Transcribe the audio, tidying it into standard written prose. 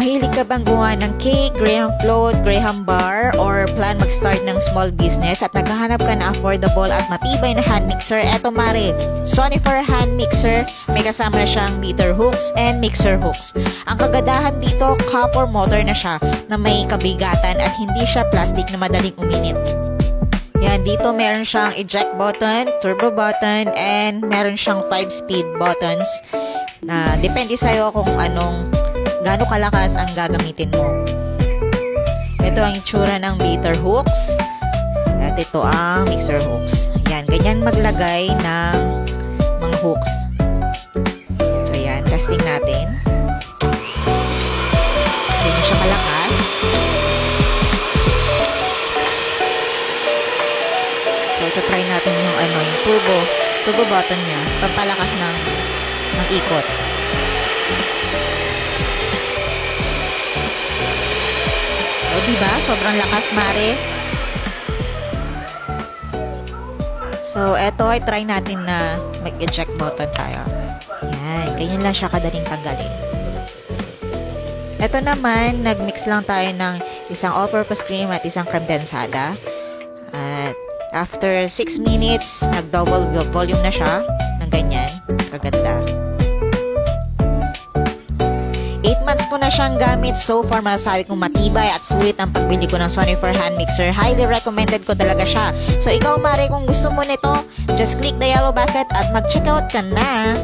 Mahilig ka bang gumawa ng cake, graham float, graham bar, or plan mag-start ng small business at naghahanap ka na affordable at matibay na hand mixer? Eto mare, Sonifer hand mixer, may kasama na siyang meter hooks and mixer hooks. Ang kagandahan dito, copper motor na siya na may kabigatan at hindi siya plastic na madaling uminit. Yan, dito meron siyang eject button, turbo button, and meron siyang 5-speed buttons na depende sa'yo kung gaano kalakas ang gagamitin mo. Ito ang itsura ng meter hooks at ito ang mixer hooks. Yan, ganyan maglagay ng mga hooks. So yan, testing natin. Hindi na siya kalakas. So ito try natin yung turbo button niya, pampalakas ng ikot. O, diba? Sobrang lakas, mare. So, eto ay try natin na mag-eject button tayo. Yan. Ganyan lang siya kadaling tanggalin. Eto naman, nag-mix lang tayo ng isang all-purpose cream at isang creme densada. At after 6 minutes, nag-double volume na siya ng ganyan. Kaganda. 8 months ko na siyang gamit. So far, masasabi kong matibay at sulit ang pagbili ko ng Sonifer hand mixer. Highly recommended ko talaga siya. So, ikaw, mare, kung gusto mo nito, just click the yellow basket at mag-checkout ka na.